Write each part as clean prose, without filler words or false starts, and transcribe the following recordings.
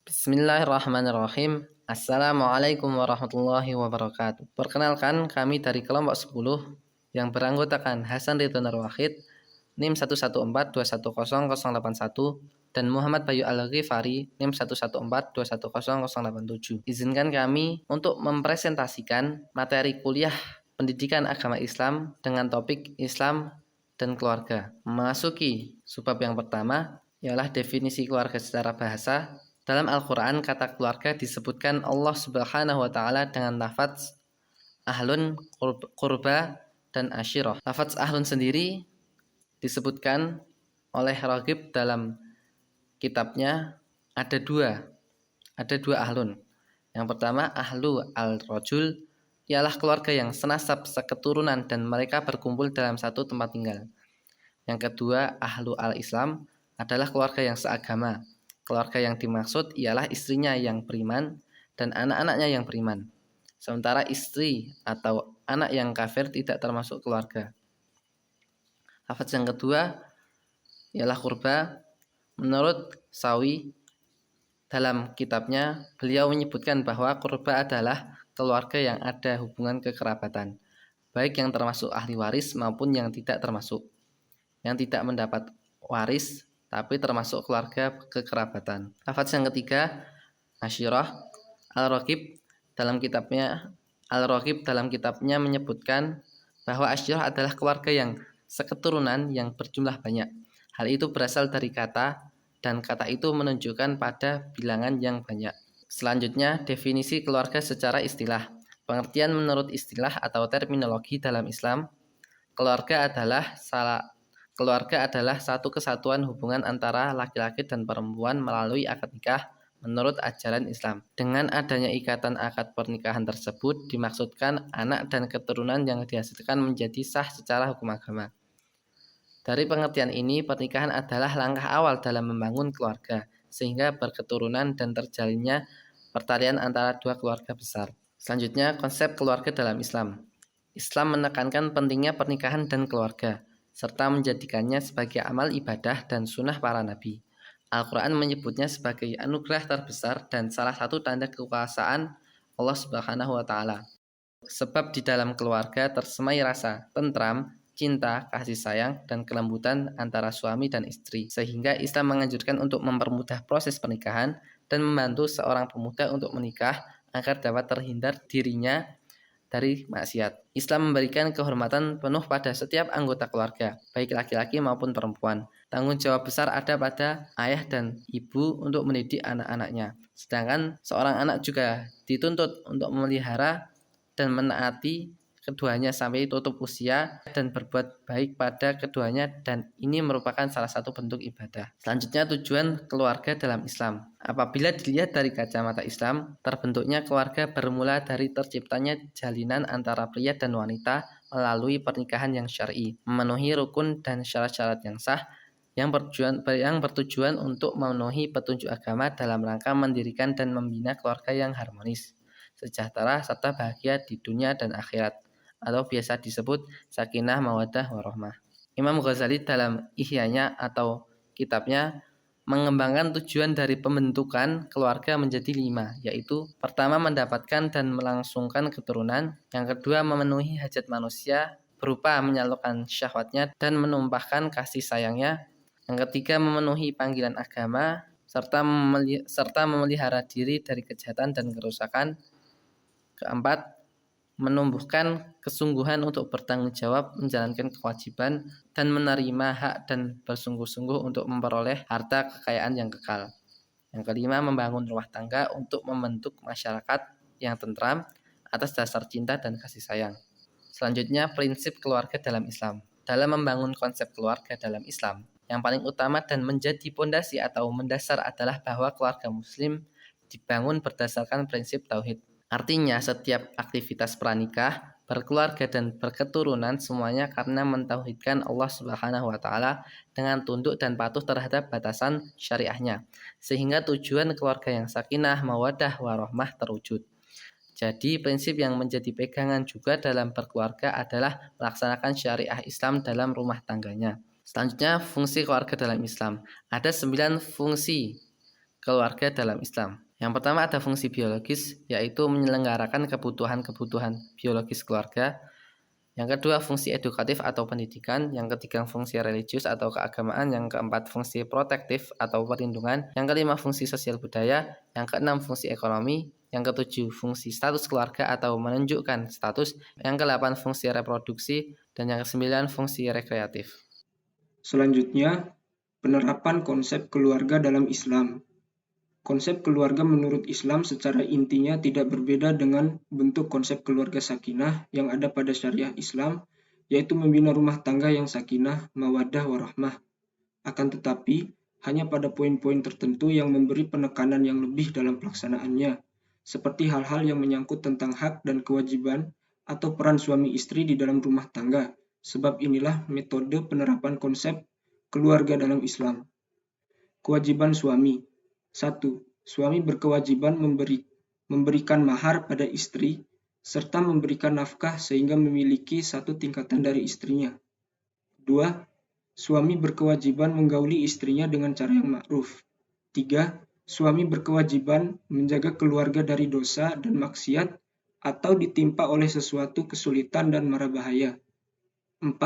Bismillahirrahmanirrahim. Assalamualaikum warahmatullahi wabarakatuh. Perkenalkan, kami dari kelompok 10 yang beranggotakan Hasan Ridho Nurwahid, NIM 114210081 dan Muhammad Bayu Al-Ghifari, NIM 114210087. Izinkan kami untuk mempresentasikan materi kuliah Pendidikan Agama Islam dengan topik Islam dan keluarga. Memasuki subbab yang pertama ialah definisi keluarga secara bahasa. Dalam Al-Quran, kata keluarga disebutkan Allah Subhanahu wa Ta'ala dengan lafaz ahlun, qurba, dan ashirah. Lafaz ahlun sendiri disebutkan oleh Raghib dalam kitabnya ada dua ahlun. Yang pertama, ahlu al-rajul ialah keluarga yang senasab seketurunan dan mereka berkumpul dalam satu tempat tinggal. Yang kedua, ahlu al-Islam adalah keluarga yang seagama. Keluarga yang dimaksud ialah istrinya yang beriman dan anak-anaknya yang beriman. Sementara istri atau anak yang kafir tidak termasuk keluarga. Lafaz yang kedua ialah qurba. Menurut Sawi dalam kitabnya, beliau menyebutkan bahwa qurba adalah keluarga yang ada hubungan kekerabatan, baik yang termasuk ahli waris maupun yang tidak termasuk, yang tidak mendapat waris tapi termasuk keluarga kekerabatan. Lafaz yang ketiga, ashirah. Al-Raghib dalam kitabnya menyebutkan bahwa ashirah adalah keluarga yang seketurunan yang berjumlah banyak. Hal itu berasal dari kata, dan kata itu menunjukkan pada bilangan yang banyak. Selanjutnya, definisi keluarga secara istilah. Pengertian menurut istilah atau terminologi dalam Islam, keluarga adalah satu kesatuan hubungan antara laki-laki dan perempuan melalui akad nikah menurut ajaran Islam. Dengan adanya ikatan akad pernikahan tersebut dimaksudkan anak dan keturunan yang dihasilkan menjadi sah secara hukum agama. Dari pengertian ini, pernikahan adalah langkah awal dalam membangun keluarga, sehingga berketurunan dan terjalinnya pertalian antara dua keluarga besar. Selanjutnya, konsep keluarga dalam Islam. Islam menekankan pentingnya pernikahan dan keluarga, serta menjadikannya sebagai amal ibadah dan sunnah para nabi. Al-Quran menyebutnya sebagai anugerah terbesar dan salah satu tanda kekuasaan Allah Subhanahu wa Ta'ala. Sebab di dalam keluarga tersemai rasa tentram, cinta, kasih sayang, dan kelembutan antara suami dan istri. Sehingga Islam menganjurkan untuk mempermudah proses pernikahan dan membantu seorang pemuda untuk menikah agar dapat terhindar dirinya dari maksiat. Islam memberikan kehormatan penuh pada setiap anggota keluarga, baik laki-laki maupun perempuan. Tanggung jawab besar ada pada ayah dan ibu untuk mendidik anak-anaknya. Sedangkan seorang anak juga dituntut untuk memelihara dan menaati keduanya sampai tutup usia dan berbuat baik pada keduanya, dan ini merupakan salah satu bentuk ibadah. Selanjutnya, tujuan keluarga dalam Islam. Apabila dilihat dari kacamata Islam, terbentuknya keluarga bermula dari terciptanya jalinan antara pria dan wanita melalui pernikahan yang syar'i, memenuhi rukun dan syarat-syarat yang sah, yang bertujuan untuk memenuhi petunjuk agama dalam rangka mendirikan dan membina keluarga yang harmonis, sejahtera, serta bahagia di dunia dan akhirat, atau biasa disebut sakinah, mawaddah, warahmah. Imam Ghazali dalam Ihyanya atau kitabnya mengembangkan tujuan dari pembentukan keluarga menjadi 5, yaitu pertama, mendapatkan dan melangsungkan keturunan. Yang kedua, memenuhi hajat manusia berupa menyalurkan syahwatnya dan menumpahkan kasih sayangnya. Yang ketiga, memenuhi panggilan agama serta memelihara diri dari kejahatan dan kerusakan. Keempat, menumbuhkan kesungguhan untuk bertanggung jawab menjalankan kewajiban dan menerima hak dan bersungguh-sungguh untuk memperoleh harta kekayaan yang kekal. Yang kelima, membangun rumah tangga untuk membentuk masyarakat yang tentram atas dasar cinta dan kasih sayang. Selanjutnya, prinsip keluarga dalam Islam. Dalam membangun konsep keluarga dalam Islam, yang paling utama dan menjadi pondasi atau mendasar adalah bahwa keluarga muslim dibangun berdasarkan prinsip tauhid. Artinya, setiap aktivitas pranikah, berkeluarga, dan berketurunan semuanya karena mentauhidkan Allah Subhanahu wa Ta'ala dengan tunduk dan patuh terhadap batasan syariahnya, sehingga tujuan keluarga yang sakinah, mawaddah, warahmah terwujud. Jadi, prinsip yang menjadi pegangan juga dalam berkeluarga adalah melaksanakan syariah Islam dalam rumah tangganya. Selanjutnya, fungsi keluarga dalam Islam. Ada 9 fungsi keluarga dalam Islam. Yang pertama ada fungsi biologis, yaitu menyelenggarakan kebutuhan-kebutuhan biologis keluarga. Yang kedua fungsi edukatif atau pendidikan. Yang ketiga fungsi religius atau keagamaan. Yang keempat fungsi protektif atau perlindungan. Yang kelima fungsi sosial budaya. Yang keenam fungsi ekonomi. Yang ketujuh fungsi status keluarga atau menunjukkan status. Yang kedelapan fungsi reproduksi. Dan yang kesembilan fungsi rekreatif. Selanjutnya, penerapan konsep keluarga dalam Islam. Konsep keluarga menurut Islam secara intinya tidak berbeda dengan bentuk konsep keluarga sakinah yang ada pada syariah Islam, yaitu membina rumah tangga yang sakinah, mawaddah, warahmah. Akan tetapi, hanya pada poin-poin tertentu yang memberi penekanan yang lebih dalam pelaksanaannya, seperti hal-hal yang menyangkut tentang hak dan kewajiban atau peran suami istri di dalam rumah tangga. Sebab inilah metode penerapan konsep keluarga dalam Islam. Kewajiban suami. 1. Suami berkewajiban memberikan mahar pada istri, serta memberikan nafkah sehingga memiliki satu tingkatan dari istrinya. 2. Suami berkewajiban menggauli istrinya dengan cara yang ma'ruf. 3. Suami berkewajiban menjaga keluarga dari dosa dan maksiat atau ditimpa oleh sesuatu kesulitan dan mara bahaya. 4.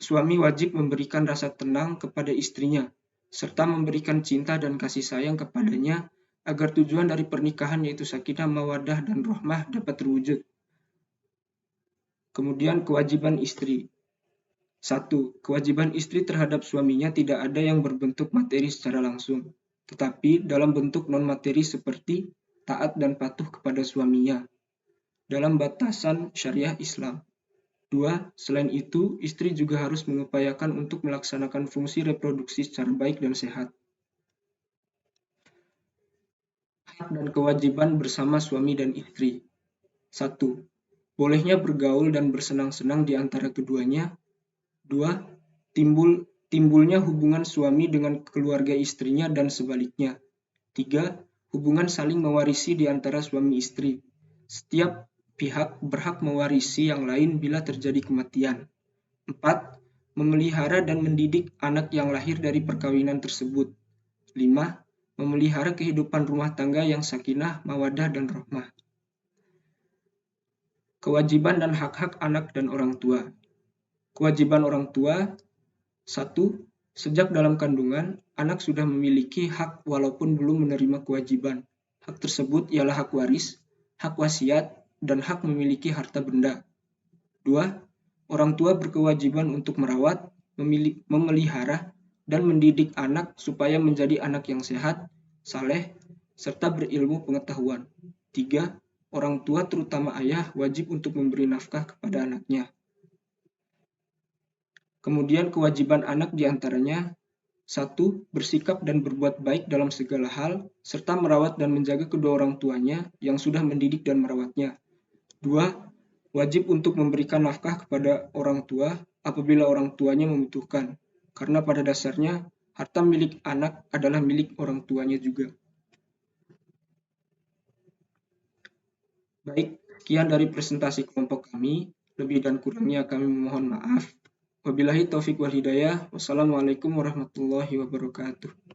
Suami wajib memberikan rasa tenang kepada istrinya, serta memberikan cinta dan kasih sayang kepadanya agar tujuan dari pernikahan yaitu sakinah, mawaddah, dan rahmah dapat terwujud. Kemudian kewajiban istri. 1. Kewajiban istri terhadap suaminya tidak ada yang berbentuk materi secara langsung, tetapi dalam bentuk non-materi seperti taat dan patuh kepada suaminya, dalam batasan syariah Islam. 2. Selain itu, istri juga harus mengupayakan untuk melaksanakan fungsi reproduksi secara baik dan sehat. Hak dan kewajiban bersama suami dan istri. 1. Bolehnya bergaul dan bersenang-senang di antara keduanya. 2. Timbulnya hubungan suami dengan keluarga istrinya dan sebaliknya. 3. Hubungan saling mewarisi di antara suami istri. Setiap pihak berhak mewarisi yang lain bila terjadi kematian. 4. Memelihara dan mendidik anak yang lahir dari perkawinan tersebut. 5. Memelihara kehidupan rumah tangga yang sakinah, mawaddah, dan rahmah. Kewajiban dan hak-hak anak dan orang tua. Kewajiban orang tua. 1. Sejak dalam kandungan, anak sudah memiliki hak walaupun belum menerima kewajiban. Hak tersebut ialah hak waris, hak wasiat, dan hak memiliki harta benda. 2. Orang tua berkewajiban untuk merawat, memelihara, dan mendidik anak supaya menjadi anak yang sehat, saleh, serta berilmu pengetahuan. 3. Orang tua terutama ayah wajib untuk memberi nafkah kepada anaknya. Kemudian kewajiban anak diantaranya 1. Bersikap dan berbuat baik dalam segala hal, serta merawat dan menjaga kedua orang tuanya yang sudah mendidik dan merawatnya. 2. Wajib untuk memberikan nafkah kepada orang tua apabila orang tuanya membutuhkan, karena pada dasarnya harta milik anak adalah milik orang tuanya juga. Baik, sekian dari presentasi kelompok kami. Lebih dan kurangnya kami memohon maaf. Wabillahi taufiq wal hidayah. Wassalamualaikum warahmatullahi wabarakatuh.